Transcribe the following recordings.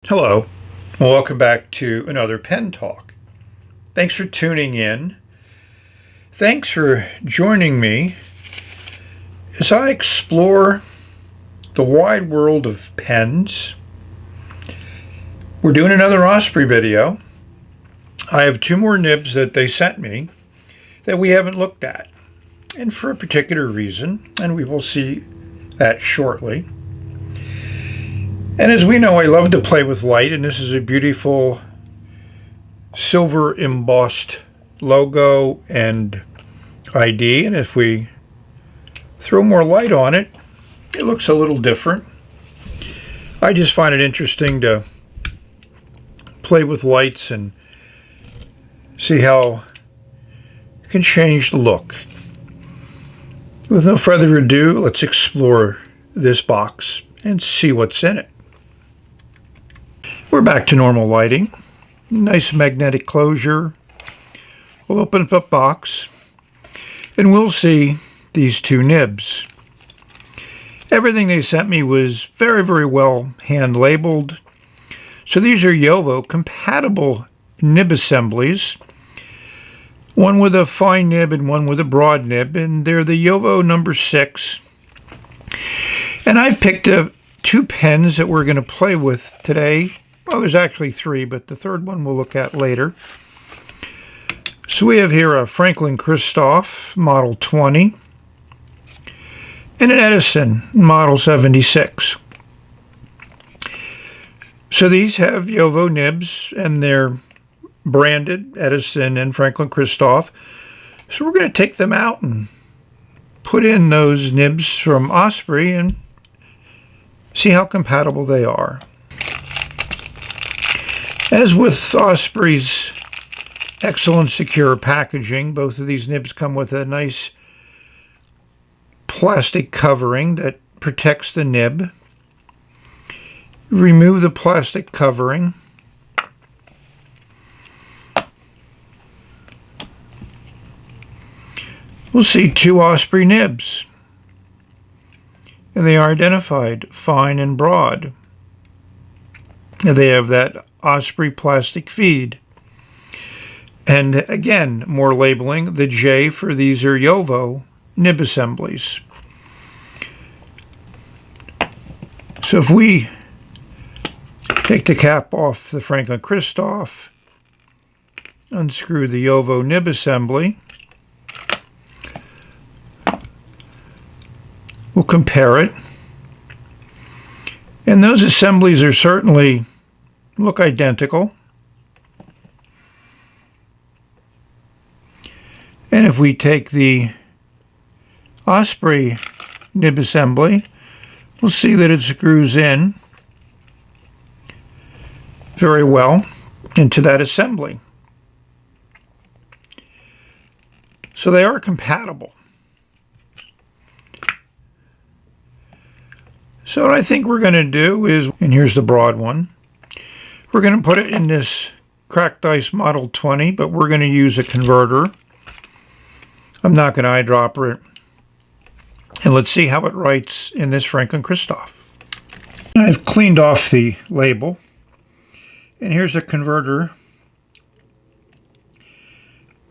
Hello, and welcome back to another Pen Talk. Thanks for tuning in. Thanks for joining me as I explore the wide world of pens. We're doing another Osprey video. I have two more nibs that they sent me that we haven't looked at, and for a particular reason, and we will see that shortly. And as we know, I love to play with light, and this is a beautiful silver embossed logo and ID. And if we throw more light on it, it looks a little different. I just find it interesting to play with lights and see how it can change the look. With no further ado, let's explore this box and see what's in it. We're back to normal lighting. Nice magnetic closure. We'll open up a box and we'll see these two nibs. Everything they sent me was very well hand labeled. So these are Jowo compatible nib assemblies. One with a fine nib and one with a broad nib, and they're the Jowo number 6. And I've picked up two pens that we're going to play with today. Well, there's actually three, but the third one we'll look at later. So we have here a Franklin-Christoph Model 20 and an Edison Model 76. So these have Jowo nibs, and they're branded Edison and Franklin-Christoph. So we're going to take them out and put in those nibs from Osprey and see how compatible they are. As with Osprey's excellent secure packaging, both of these nibs come with a nice plastic covering that protects the nib. Remove the plastic covering. We'll see two Osprey nibs, and they are identified fine and broad. They have that Osprey plastic feed. And again, more labeling. The J for these are Jowo nib assemblies. So if we take the cap off the Franklin-Christoph, unscrew the Jowo nib assembly, we'll compare it. And those assemblies are certainly look identical. And if we take the Osprey nib assembly, we'll see that it screws in very well into that assembly. So they are compatible. So what I think we're going to do is, and here's the broad one, we're going to put it in this Cracked Ice Model 20, but we're going to use a converter. I'm not going to eyedropper it. And let's see how it writes in this Franklin-Christoph. I've cleaned off the label, and here's the converter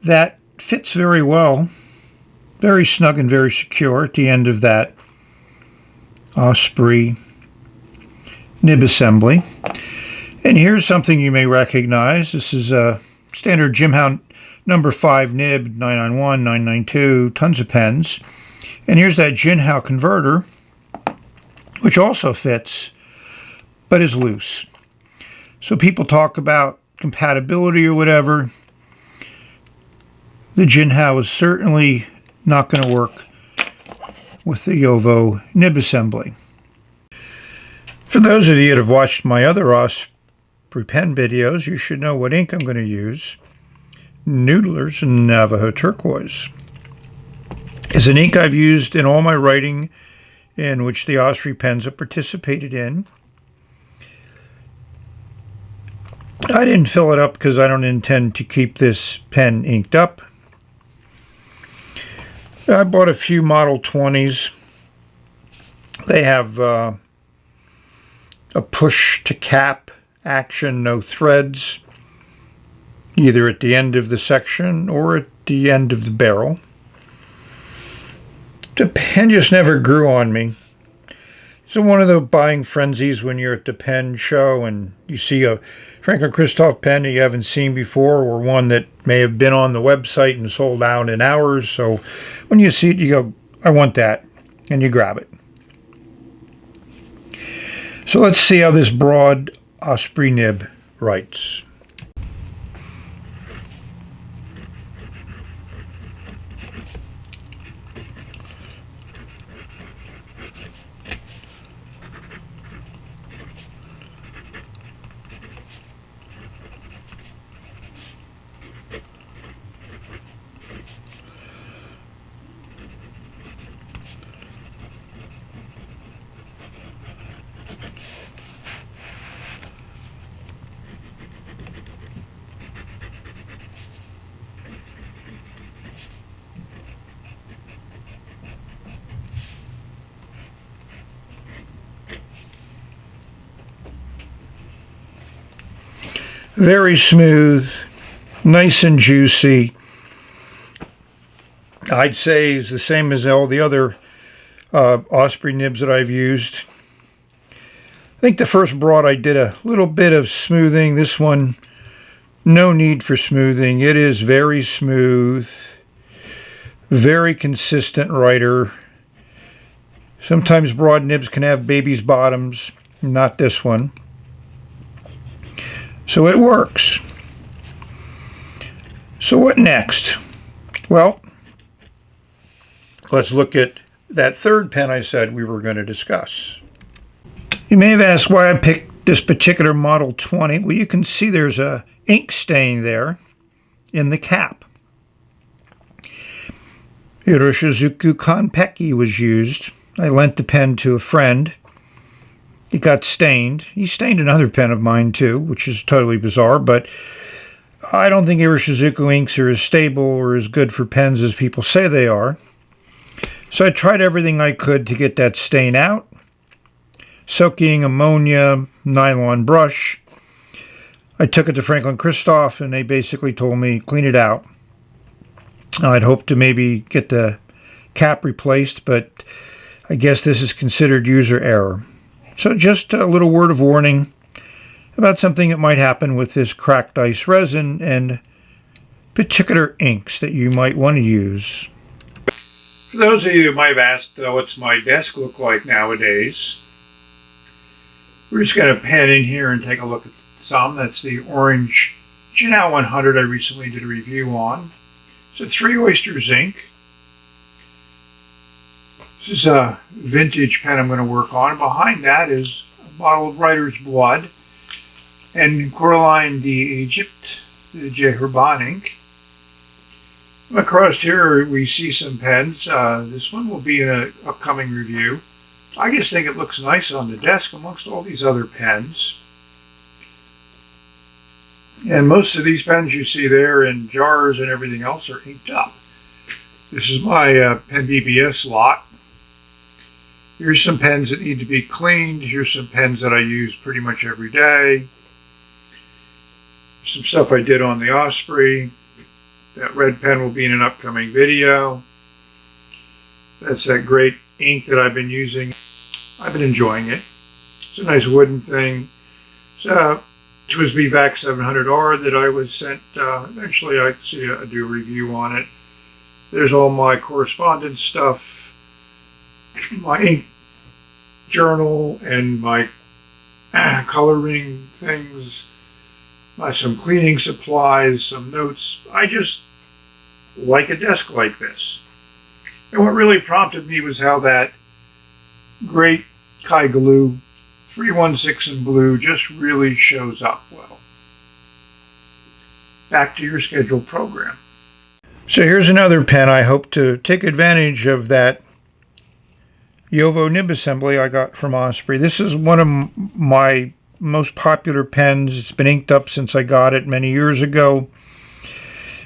that fits very well, very snug and very secure at the end of that Osprey nib assembly. And here's something you may recognize. This is a standard Jimhow number 5 nib, 991, 992, tons of pens. And here's that Jinhao converter, which also fits, but is loose. So people talk about compatibility or whatever. The Jinhao is certainly not going to work with the Jowo nib assembly. For those of you that have watched my other Osprey pen videos, you should know what ink I'm going to use. Noodler's Navajo Turquoise is an ink I've used in all my writing in which the Osprey pens have participated in. I didn't fill it up because I don't intend to keep this pen inked up. I bought a few Model 20s. They have a push to cap action, no threads, either at the end of the section or at the end of the barrel. The pen just never grew on me. It's one of the buying frenzies when you're at the pen show and you see a Franklin Christoph pen that you haven't seen before, or one that may have been on the website and sold out in hours. So when you see it, you go, I want that, and you grab it. So let's see how this broad Osprey nib writes. Very smooth, nice and juicy. I'd say is the same as all the other Osprey nibs that I've used. I think the first broad I did a little bit of smoothing. This one, no need for smoothing. It is very smooth, very consistent writer. Sometimes broad nibs can have baby's bottoms, not this one. So it works. So what next? Well, let's look at that third pen I said we were going to discuss. You may have asked why I picked this particular Model 20. Well, you can see there's a ink stain there in the cap. Iroshizuku Konpeki was used. I lent the pen to a friend. It got stained. He stained another pen of mine too, which is totally bizarre, but I don't think Iroshizuku inks are as stable or as good for pens as people say they are. So I tried everything I could to get that stain out. Soaking ammonia, nylon brush. I took it to Franklin Christoph and they basically told me clean it out. I'd hoped to maybe get the cap replaced, but I guess this is considered user error. So just a little word of warning about something that might happen with this cracked ice resin and particular inks that you might want to use. For those of you who might have asked what's my desk look like nowadays, we're just going to pen in here and take a look at some. That's the orange Jinao 100 I recently did a review on. It's a 3 oyster zinc. This is a vintage pen I'm going to work on. Behind that is a bottle of Writer's Blood and Coraline d'Egypte, the J. Herban ink. Across here we see some pens. This one will be in an upcoming review. I just think it looks nice on the desk amongst all these other pens. And most of these pens you see there in jars and everything else are inked up. This is my Pen BBS lot. Here's some pens that need to be cleaned. Here's some pens that I use pretty much every day. Some stuff I did on the Osprey. That red pen will be in an upcoming video. That's that great ink that I've been using. I've been enjoying it. It's a nice wooden thing. It's a TWSBI VAC 700R that I was sent. Eventually I see I do a review on it. There's all my correspondence stuff, my ink journal, and my coloring things, some cleaning supplies, some notes. I just like a desk like this. And what really prompted me was how that great Kai glue 316 in blue just really shows up well. Back to your scheduled program. So here's another pen. I hope to take advantage of that Jowo Nib assembly I got from Osprey. This is one of my most popular pens. It's been inked up since I got it many years ago.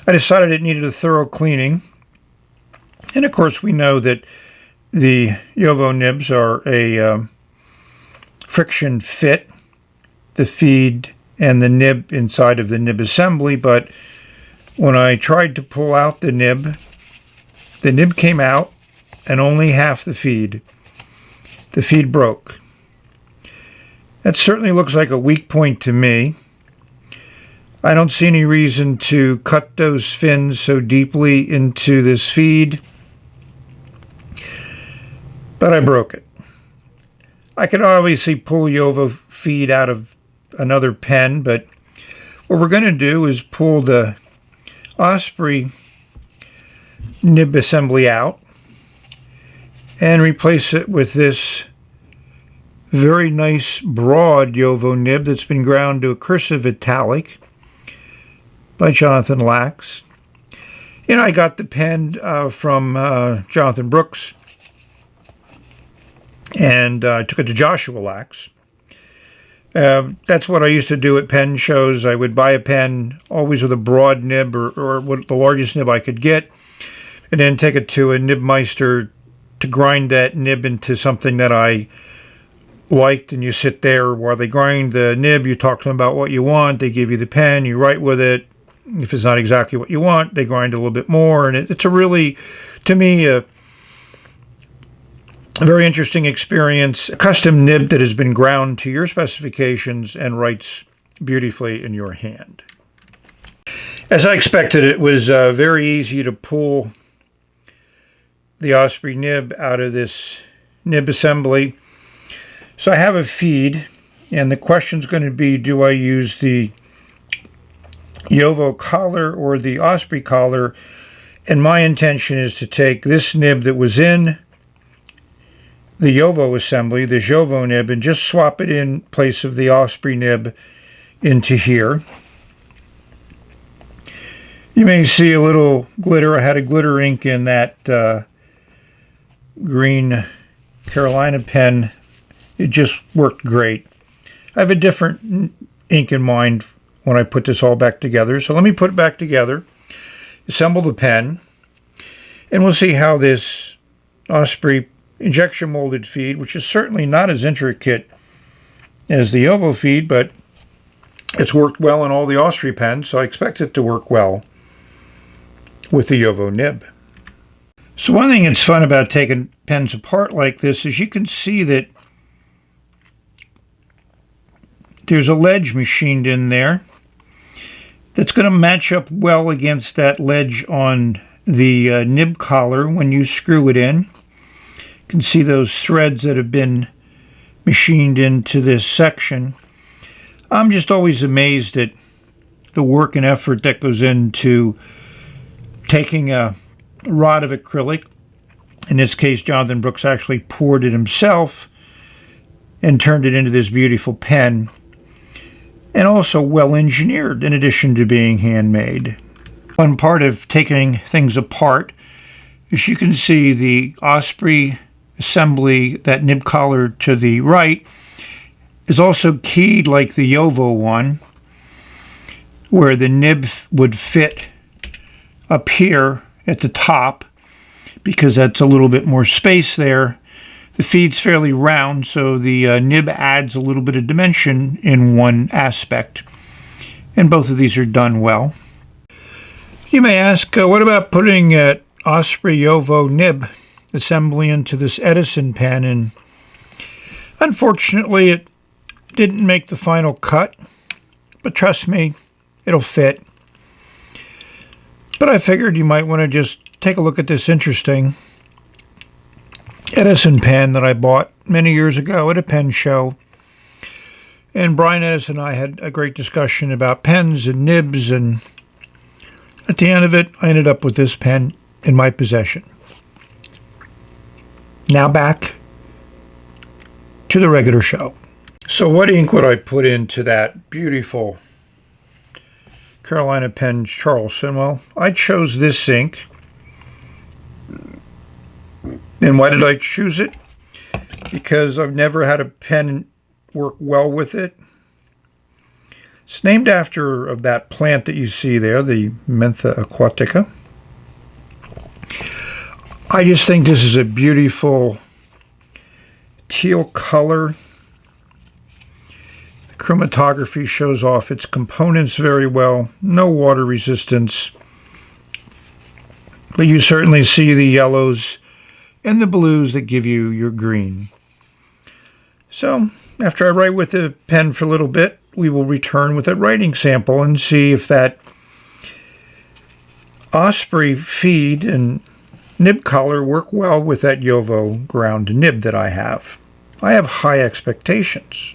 I decided it needed a thorough cleaning. And of course we know that the Jowo Nibs are a friction fit. the feed and the nib inside of the nib assembly, but when I tried to pull out the nib came out and only half the feed. The feed broke. That certainly looks like a weak point to me. I don't see any reason to cut those fins so deeply into this feed, but I broke it. I could obviously pull Jowo feed out of another pen, but what we're going to do is pull the Osprey nib assembly out and replace it with this very nice broad Jowo nib that's been ground to a cursive italic by Jonathan Lax. And I got the pen from Jonathan Brooks, and I took it to Joshua Lax. That's what I used to do at pen shows. I would buy a pen always with a broad nib or what the largest nib I could get, and then take it to a nibmeister to grind that nib into something that I liked. And you sit there while they grind the nib, you talk to them about what you want, they give you the pen, you write with it. If it's not exactly what you want, they grind a little bit more, and it's a really, to me, a very interesting experience. A custom nib that has been ground to your specifications and writes beautifully in your hand. As I expected, it was very easy to pull the Osprey nib out of this nib assembly. So I have a feed, and the question's going to be, do I use the Jowo collar or the Osprey collar? And my intention is to take this nib that was in the Jowo assembly, the Jowo nib, and just swap it in place of the Osprey nib into here. You may see a little glitter. I had a glitter ink in that green Carolina pen. It just worked great. I have a different ink in mind when I put this all back together. So let me put it back together, assemble the pen, and we'll see how this Osprey injection molded feed, which is certainly not as intricate as the Jowo feed, but it's worked well in all the Osprey pens, so I expect it to work well with the Jowo nib. So one thing that's fun about taking pens apart like this is you can see that there's a ledge machined in there that's going to match up well against that ledge on the nib collar when you screw it in. You can see those threads that have been machined into this section. I'm just always amazed at the work and effort that goes into taking a rod of acrylic. In this case, Jonathan Brooks actually poured it himself and turned it into this beautiful pen, and also well engineered in addition to being handmade. One part of taking things apart is you can see the Osprey assembly, that nib collar to the right, is also keyed like the Jowo one, where the nib would fit up here at the top because that's a little bit more space there. The feed's fairly round, so the nib adds a little bit of dimension in one aspect, and both of these are done well. You may ask, what about putting an Osprey Jowo nib assembly into this Edison pen? And unfortunately, it didn't make the final cut, but trust me, it'll fit. But I figured you might want to just take a look at this interesting Edison pen that I bought many years ago at a pen show. And Brian Edison and I had a great discussion about pens and nibs, and at the end of it, I ended up with this pen in my possession. Now back to the regular show. So what ink would I put into that beautiful Carolina pen Charleston? Well, I chose this ink. And why did I choose it? Because I've never had a pen work well with it. It's named after of that plant that you see there, the Mentha aquatica. I just think this is a beautiful teal color. The chromatography shows off its components very well. No water resistance. But you certainly see the yellows and the blues that give you your green. So, after I write with the pen for a little bit, we will return with a writing sample and see if that Osprey feed and nib collar work well with that Jowo ground nib that I have. I have high expectations.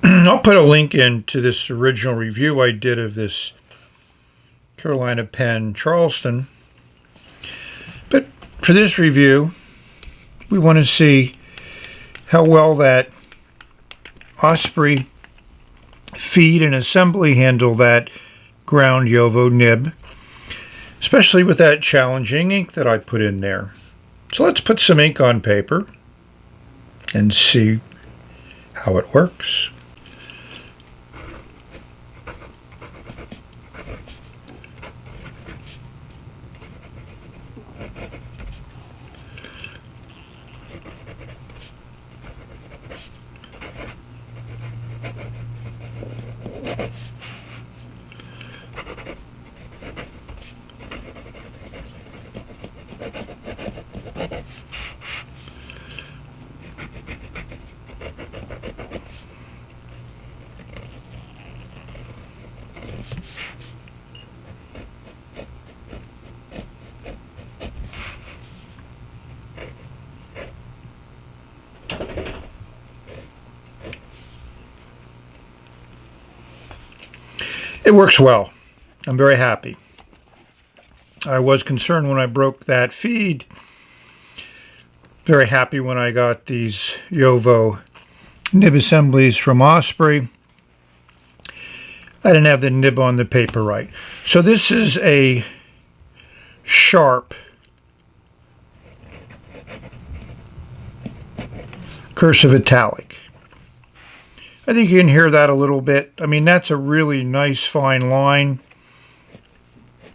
I'll put a link into this original review I did of this Carolina pen Charleston. But for this review, we want to see how well that Osprey feed and assembly handle that ground Jowo nib, especially with that challenging ink that I put in there. So let's put some ink on paper and see how it works. It works well. I'm very happy. I was concerned when I broke that feed. Very happy when I got these Jowo nib assemblies from Osprey. I didn't have the nib on the paper right. So this is a sharp cursive italic. I think you can hear that a little bit. I mean, that's a really nice fine line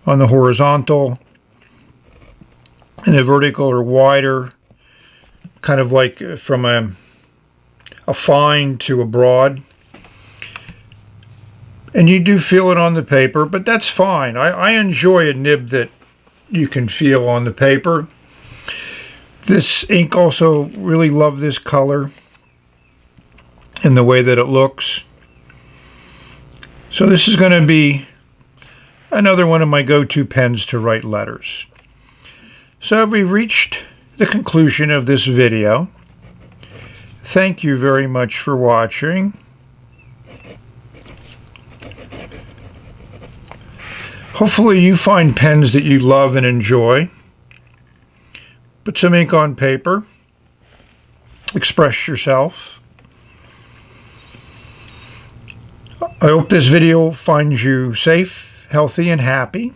on the horizontal, and the vertical are wider, kind of like from a fine to a broad. And you do feel it on the paper, but that's fine. I enjoy a nib that you can feel on the paper. This ink also really love this color and the way that it looks. So this is going to be another one of my go-to pens to write letters. So we've reached the conclusion of this video. Thank you very much for watching. Hopefully you find pens that you love and enjoy. Put some ink on paper. Express yourself. I hope this video finds you safe, healthy, and happy,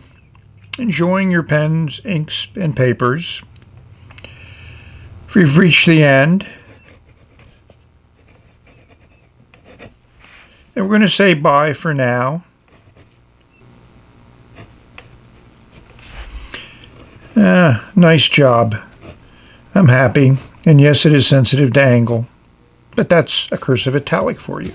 enjoying your pens, inks, and papers. We've reached the end, and we're going to say bye for now. Nice job. I'm happy, and yes, it is sensitive to angle, but that's a cursive italic for you.